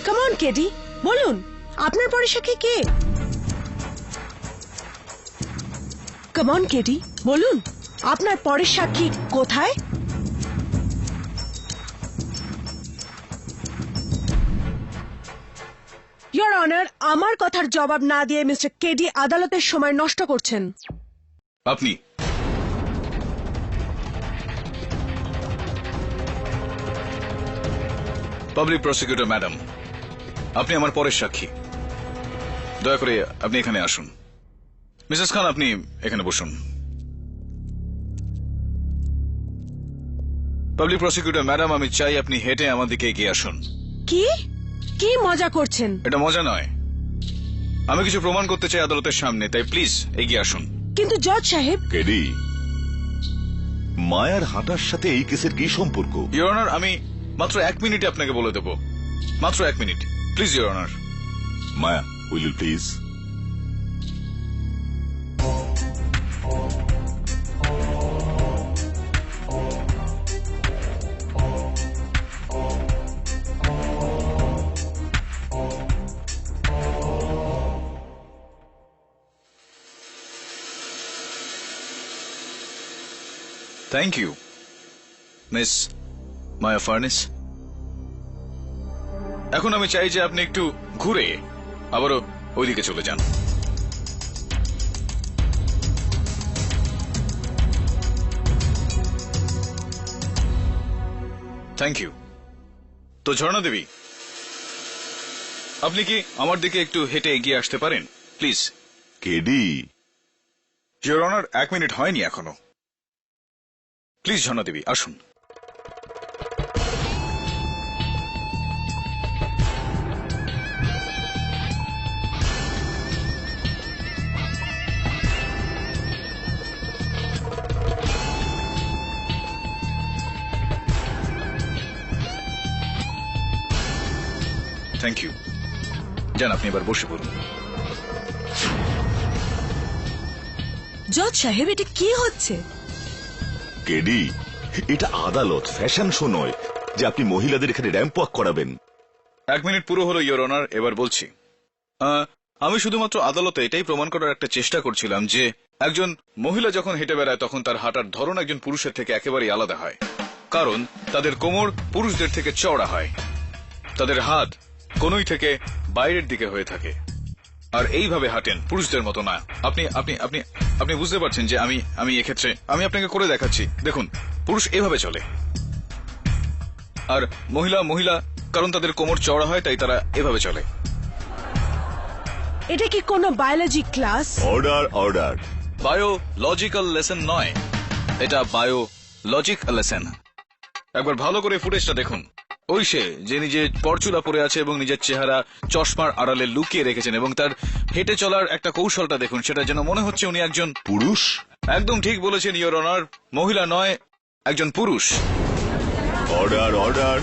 Come on KD, বলুন আপনার পরে সাক্ষী কে? কাম অন কেডি, বলুন আপনার পরের সাক্ষী কোথায়? ইয়োর অনার, আমার কথার জবাব না দিয়ে মিস্টার কেডি আদালতের সময় নষ্ট করছেন। আপনি পাবলিক প্রসিকিউটর ম্যাডাম, আপনি আমার পরের সাক্ষী। দয়া করে আপনি এখানে আসুন। মিসেস খান, আপনি এখানে বসুন। পাবলিক প্রসিকিউটর ম্যাডাম, আমি চাই আপনি হেঁটে আমার দিকে এগিয়ে আসুন। কি কি মজা করছেন? এটা মজা নয়, আমি কিছু প্রমাণ করতে চাই আদালতের সামনে, তাই প্লিজ এগিয়ে আসুন। কিন্তু জজ সাহেব। কেডি, মায়ার হাঁটার সাথে এই কেসের কি সম্পর্ক? ইওর অনার, আমি মাত্র 1 মিনিটে আপনাকে বলে দেব। মাত্র 1 minute, please your honour. Maya, will you please? Thank you miss Maya Furness. এখন আমি চাই যে আপনি একটু ঘুরে আবারও ওইদিকে চলে যান। Thank you. তো ঝর্ণা দেবী, আপনি কি আমার দিকে একটু হেঁটে এগিয়ে আসতে পারেন please? KD, your honour, 1 minute হয়নি এখনো। প্লিজ ঝর্ণা দেবী, আসুন। Thank you. যান, আপনি এবার বসে পড়ুন। জজ সাহেব, এটা কি হচ্ছে? কেডি, এটা আদালত, ফ্যাশন শো নয় যে আপনি মহিলাদের এখানে র্যাম্প ওয়াক করাবেন। 1 মিনিট পুরো হলো ইওর অনার, এবার বলছি। আমি শুধুমাত্র আদালতে এটাই প্রমাণ করার একটা চেষ্টা করছিলাম যে একজন মহিলা যখন হেঁটে বেড়ায় তখন তার হাঁটার ধরন একজন পুরুষের থেকে একেবারেই আলাদা হয়, কারণ তাদের কোমর পুরুষদের থেকে চওড়া হয়, তাদের হাত কোনই থেকে বাইরের দিকে হয়ে থাকে, আর এইভাবে হাঁটেন, পুরুষদের মতো না। আপনি আপনি আপনি আপনি বুঝতে পারছেন যে আমি এক্ষেত্রে আমি আপনাকে করে দেখাচ্ছি। দেখুন, পুরুষ এভাবে চলে, আর মহিলা কারণ তাদের কোমর চওড়া হয় তাই তারা এভাবে চলে। এটা কি কোনো biology class? Order, order. Biological lesson নয়, এটা বায়োলজিক লেসন। একবার ভালো করে ফুটেজটা দেখুন। ওই সে যে নিজে পরচুলা পরে আছে এবং নিজের চেহারা চশমার আড়ালে লুকিয়ে রেখেছেন, এবং তার হেঁটে চলার একটা কৌশলটা দেখুন, সেটা যেন মনে হচ্ছে উনি একজন পুরুষ। একদম ঠিক বলেছেন ইওর অনার, মহিলা নয়, একজন পুরুষ। Order order.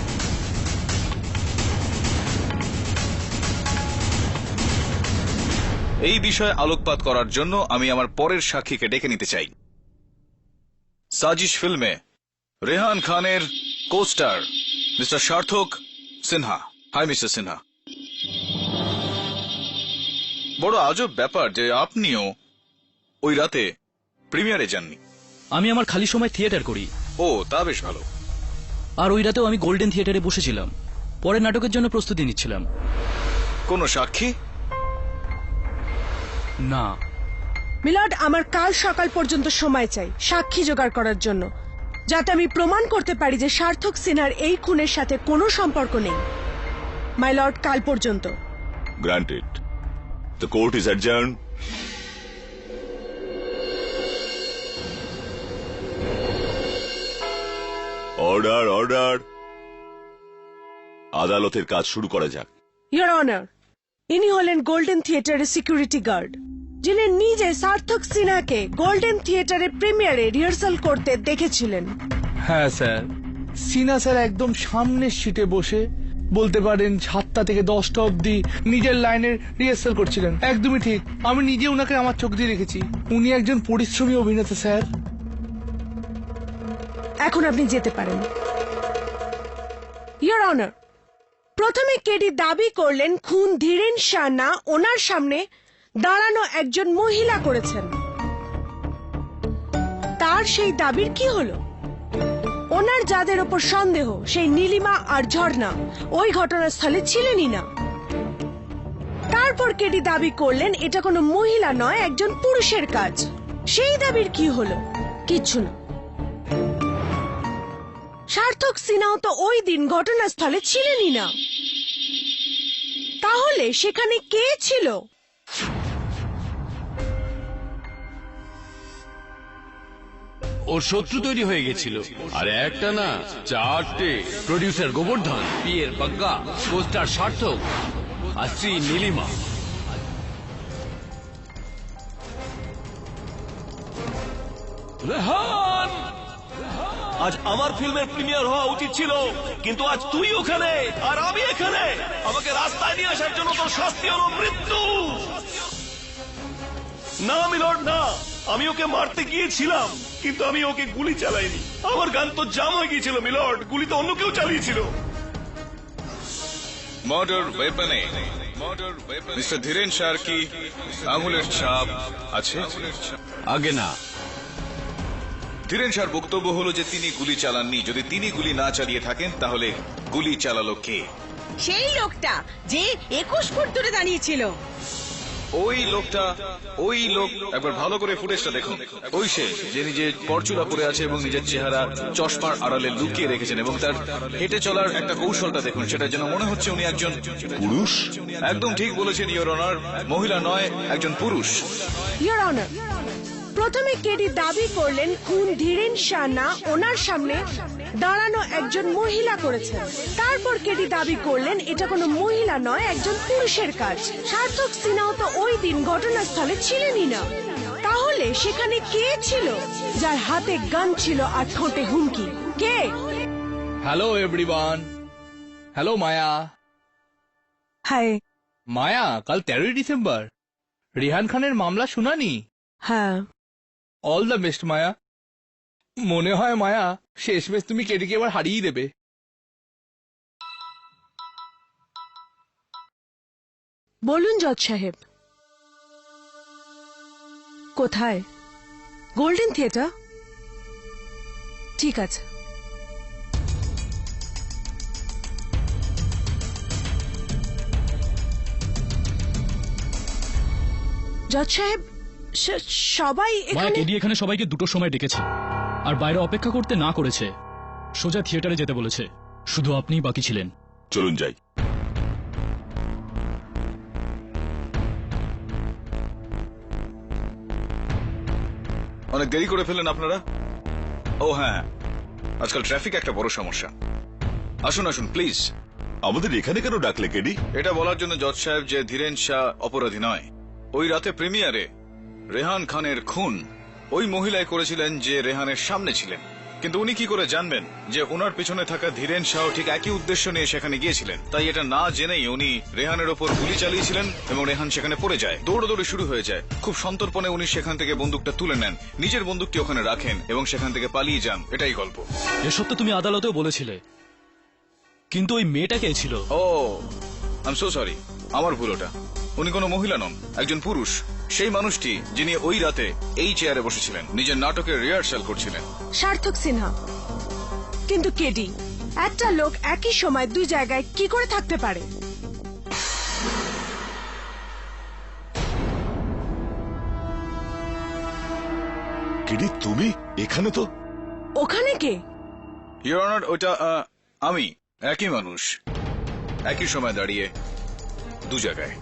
এই বিষয়ে আলোকপাত করার জন্য আমি আমার পরের সাক্ষীকে ডেকে নিতে চাই। সাজিশ ফিল্মে রেহান খানের কোস্টার মিস্টার সার্থক সিনহা। High mister Sinha. বড় আজব ব্যাপার যে আপনিও ওই রাতে প্রিমিয়ারে যাননি। আমি আমার খালি সময় থিয়েটার করি। ও, তা বেশ ভালো। আর ওই রাতেও আমি গোল্ডেন থিয়েটারে বসেছিলাম, পরের নাটকের জন্য প্রস্তুতি নিচ্ছিলাম। কোনো সাক্ষী? না মিলর্ড, আমার কাল সকাল পর্যন্ত সময় চাই সাক্ষী জোগাড় করার জন্য, যাতে আমি প্রমাণ করতে পারি যে সার্থক সিনহার এই খুনের সাথে কোনো সম্পর্ক নেই। মাই লর্ড, কাল পর্যন্ত। Granted. The court is adjourned. Order order. আদালতের কাজ শুরু করা যাক। ইয়োর অনার, ইনি হলেন গোল্ডেন থিয়েটারের সিকিউরিটি গার্ড, যিনি নিজে সার্থক সিনহাকে গোল্ডেন থিয়েটারের প্রিমিয়ারে রিহার্সাল করতে দেখেছিলেন। হ্যাঁ স্যার, সিনহা স্যার একদম সামনের সিটে বসে বলতে পারেন 7টা থেকে 10টা অব্দি নিজের লাইনের রিহার্সাল করছিলেন। একদমই ঠিক, আমি নিজে উনাকে আমার চোখ দিয়ে রেখেছি। উনি একজন পরিশ্রমী অভিনেতা স্যার। এখন আপনি যেতে পারেন। ইয়োর অনার, প্রথমে কেডি দাবি করলেন খুন ধীরেন শাহ না ওনার সামনে দাঁড়ানো একজন মহিলা করেছেন। তার সেই দাবির কি হলো? ওনার যাদের ওপর সন্দেহ, সেই নীলিমা আর ঝর্ণা ওই ঘটনাস্থলে ছিলেনই না। তারপর কেডি দাবি করলেন এটা কোনো মহিলা নয়, একজন পুরুষের কাজ। সেই দাবির কি হলো? কিচ্ছু না। সার্থক সিনহাও তো ওই দিন ঘটনাস্থলে ছিলেনই না। তাহলে সেখানে কে ছিল? ওর শত্রু তৈরি হয়ে গেছিল, আর একটা না 4টে। প্রডিউসার গোবর্ধন, পিয়ের বাগ্গা, পোস্টার সার্থক, আর শ্রী নীলিমা। রেহান, আজ আমার ফিল্মের প্রিমিয়ার হওয়া উচিত ছিল, কিন্তু আজ তুই ওখানে আর আমি এখানে। আমাকে রাস্তায় নিয়ে আসার জন্য তোর শাস্তি হলো মৃত্যু। না মিলর্ড, না, আমি ওকে মারতে গিয়েছিলাম, কিন্তু আমি ওকে গুলি চালাইনি। আমার গান তো জাম হয়ে গিয়েছিল মিলর্ড, গুলি তো অন্য কেউ চালিয়েছিল। মার্ডার ওয়েপনে মিস্টার ধীরেন শাহর কি আঙুলের ছাপ আছে? আগে না। ধীরেন শাহর বক্তব্য হলো যে তিনি গুলি চালাননি। যদি তিনি গুলি না চালিয়ে থাকেন তাহলে গুলি চালালো কে? সেই লোকটা যে 21 ফুট দূরে দাঁড়িয়েছিল। ওই লোক। একবার ভালো করে ফুটেজটা দেখুন। ওই সে যে নিজে পরচুলা পরে আছে এবং নিজের চেহারা চশমার আড়ালে লুকিয়ে রেখেছেন, এবং তার হেঁটে চলার একটা কৌশলটা দেখুন, সেটা যেন মনে হচ্ছে উনি একজন পুরুষ। একদম ঠিক বলেছেন ইওর অনার, মহিলা নয়, একজন পুরুষ। ইয়োর অনার, প্রথমে কেডি দাবি করলেন খুন ধীরেন শাহ না ওনার সামনে দাঁড়ানো একজন মহিলা করেছেন। তারপর কেডি দাবি করলেন এটা কোনো মহিলা নয়, একজন পুরুষের কাজ। সার্থক সিনহাও তো ওই দিন ঘটনাস্থলে ছিলেনই না। তাহলে সেখানে কে ছিল যার হাতে গান ছিল আর ঠোঁটে হুমকি? কে? Hello everyone. Hello Maya. Hi Maya, কাল 13ই ডিসেম্বর রেহান খানের মামলা শুনানি? হ্যাঁ। All the best Maya. মনে হয় মায়া শেষমেশ তুমি কেডিকে এবার হারিয়ে দেবে। বলুন জজ সাহেব। কোথায়? Golden theatre? ঠিক আছে। জজ সাহেব, সবাই মায়া, এখানে। কেডি এখানে সবাইকে 2টোর সময় ডেকেছে, আর বাইরে অপেক্ষা করতে না করেছে। সোজা থিয়েটারে যেতে বলেছে। শুধু আপনিই বাকি ছিলেন। চলুন যাই। অনেক দেরি করে ফেললেন আপনারা। ও হ্যাঁ, আজকাল ট্রাফিক একটা বড় সমস্যা। আসুন আসুন প্লিজ। আমাদের এখানে কেন ডাকলে কেডি? এটা বলার জন্য জজ সাহেব যে ধীরেন শাহ অপরাধী নয়। ওই রাতে প্রিমিয়ারে রেহান খানের খুন ওই মহিলাই করেছিলেন যে রেহানের সামনে ছিলেন, কিন্তু উনি কি করে জানবেন যে ওনার পিছনে থাকা ধীরেন শাহ ঠিক একই উদ্দেশ্য নিয়ে সেখানে গিয়েছিলেন? তাই এটা না জেনেই উনি রেহানের ওপর গুলি চালিয়েছিলেন এবং রেহান সেখানে পড়ে যায়। দৌড়দৌড়ি শুরু হয়ে যায়। খুব সন্তর্পণে উনি সেখান থেকে বন্দুকটা তুলে নেন, নিজের বন্দুকটি ওখানে রাখেন এবং সেখান থেকে পালিয়ে যান। এটাই গল্প। এসব তো তুমি আদালতেও বলেছিলে, কিন্তু ওই মেয়েটা কে ছিল? ও আই এম সো সরি, আমার ভুল ওটা। উনি কোনো মহিলা নন, একজন পুরুষ। সেই মানুষটি যিনি ওই রাতে এই চেয়ারে বসেছিলেন, নিজের নাটকের রিহার্সাল করছিলেন। সার্থক সিনহা। কিন্তু কেডি, একটা লোক একই সময় দুই জায়গায় কি করে থাকতে পারে? কেডি তুমি এখানে? তো ওখানে কে? ইওর অনার, ওটা আমি। একই মানুষ, একই সময় দাঁড়িয়ে দু জায়গায়।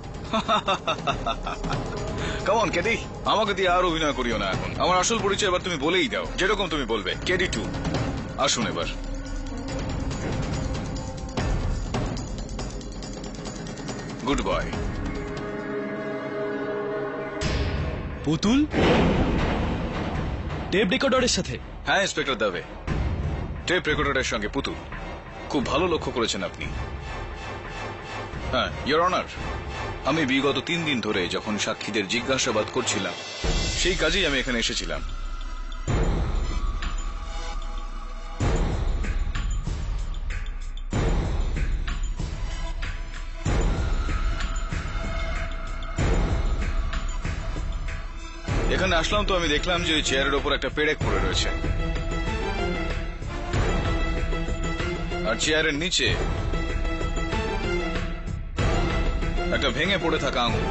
কেমন কেডি? আমাকে দিয়ে আর অভিনয় করিও না এখন। আমার আসল পরিচয় এবার তুমি বলেই দাও, যেরকম তুমি বলবে। কেডি 2। আসুন এবার। Good boy. পুতুল টেপ রেকর্ডারের সাথে? হ্যাঁ ইন্সপেক্টর দাবে, টেপ রেকর্ডারের সঙ্গে পুতুল। খুব ভালো লক্ষ্য করেছেন আপনি। হ্যাঁ ইওর অনার, আমি বিগত 3 দিন ধরে যখন সাক্ষীদের জিজ্ঞাসাবাদ করছিলাম, সেই কাজেই আমি এখানে এসেছিলাম। এখানে আসলাম তো আমি দেখলাম যে ওই চেয়ারের ওপর একটা পেরেক পড়ে রয়েছে, আর চেয়ারের নিচে একটা ভেঙে পড়ে থাকা আঙুল।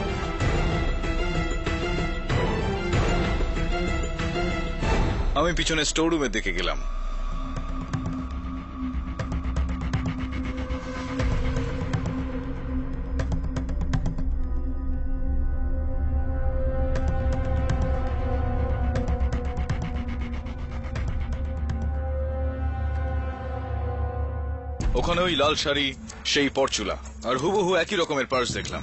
আমি পিছনে স্টোর রুমের দিকে গেলাম। ওখানে ওই লাল শাড়ি, সেই পরচুলা, আর হুবহু একই রকমের পার্স দেখলাম।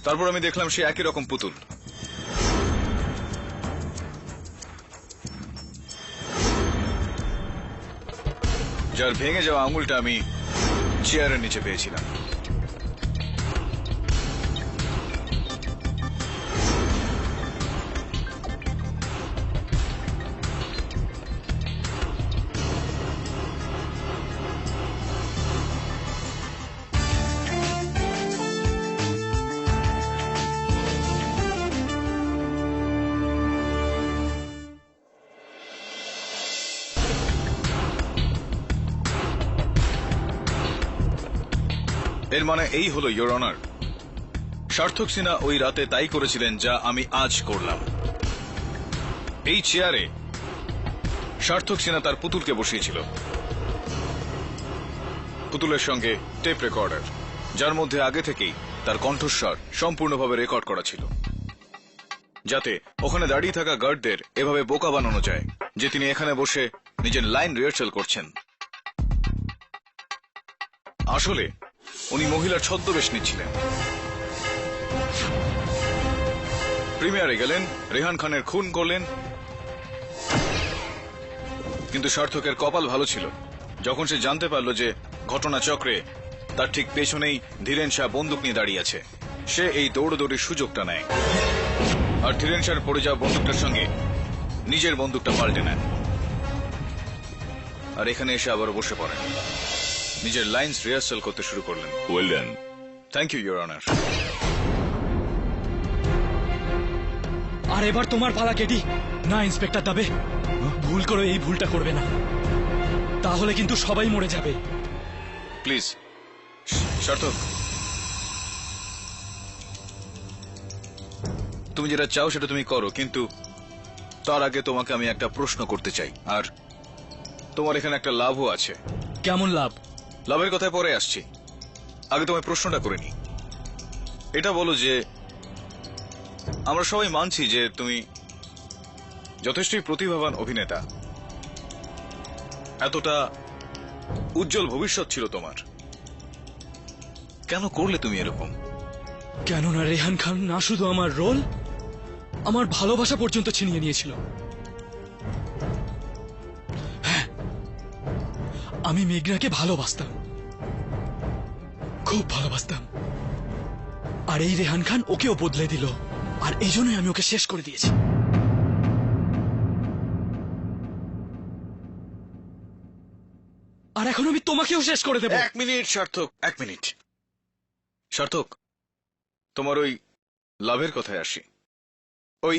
তারপর আমি দেখলাম সে একই রকম পুতুল। যার ভেঙে যাওয়া আঙুলটা আমি চেয়ারের নিচে পেয়েছিলাম। এর মানে এই হলো ইওর অনার, সার্থক সিনহা ওই রাতে তাই করেছিলেন যা আমি আজ করলাম। এই চেয়ারে সার্থক সিনহা তার পুতুলকে বসিয়েছিল, পুতুলের সঙ্গে টেপ রেকর্ডার, যার মধ্যে আগে থেকেই তার কণ্ঠস্বর সম্পূর্ণভাবে রেকর্ড করা ছিল, যাতে ওখানে দাঁড়িয়ে থাকা গার্ডদের এভাবে বোকা বানানো যায় যে তিনি এখানে বসে নিজের লাইন রিহার্সাল করছেন। আসলে উনি মহিলার ছদ্মবেশ নিচ্ছিলেন। প্রিমিয়ারে গেলেন, রেহান খানের খুন করলেন, কিন্তু সার্থকের কপাল ভালো ছিল। যখন সে জানতে পারল যে ঘটনাচক্রে তার ঠিক পেছনেই ধীরেন শাহ বন্দুক নিয়ে দাঁড়িয়ে আছে, সে এই দৌড়দৌড়ির সুযোগটা নেয়, আর ধীরেন শাহ পড়ে যাওয়া বন্দুকটার সঙ্গে নিজের বন্দুকটা পাল্টে নেন, আর এখানে এসে আবার বসে পড়েন, নিজের লাইন্স রিহার্সাল করতে শুরু করলেন। Well done. Thank you your honour. আর এবার তোমার পালা কেডি। না ইন্সপেক্টর দাবে, ভুল করে এই ভুলটা করবে না, তাহলে কিন্তু সবাই মরে যাবে। প্লিজ সার্থক, তুমি যেটা চাও সেটা তুমি করো, কিন্তু তার আগে তোমাকে আমি একটা প্রশ্ন করতে চাই, আর তোমার এখানে একটা লাভও আছে। কেমন লাভ? লাভের কথায় পরে আসছি, আগে তোমায় প্রশ্নটা করে নি। এটা বলো যে আমরা সবাই মানছি যে তুমি যথেষ্টই প্রতিভাবান অভিনেতা, এতটা উজ্জ্বল ভবিষ্যৎ ছিল তোমার, কেন করলে তুমি এরকম? কেননা রেহান খান না শুধু আমার রোল, আমার ভালোবাসা পর্যন্ত ছিনিয়ে নিয়েছিল। হ্যাঁ, আমি মেঘনাকে ভালোবাসতাম, খুব ভালোবাসতাম। আর এই রেহান খান ওকেও বদলে দিল, আর এই জন্যই আমি ওকে শেষ করে দিয়েছি। আর এখন আমি তোমাকেও শেষ করে দেব। 1 মিনিট সার্থক, 1 মিনিট। সার্থক, তোমার ওই লাভের কথায় আসি। ওই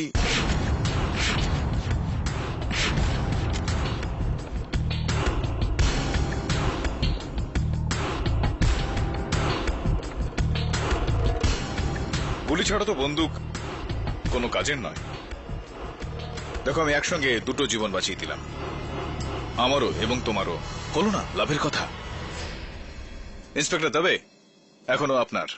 গুলি ছাড়া তো বন্দুক কোনো কাজের নয়। দেখো, আমি একসঙ্গে দুটো জীবন বাঁচিয়ে দিলাম, আমারও এবং তোমারও। হলো না লাভের কথা? ইন্সপেক্টর দবে, এখনো আপনার।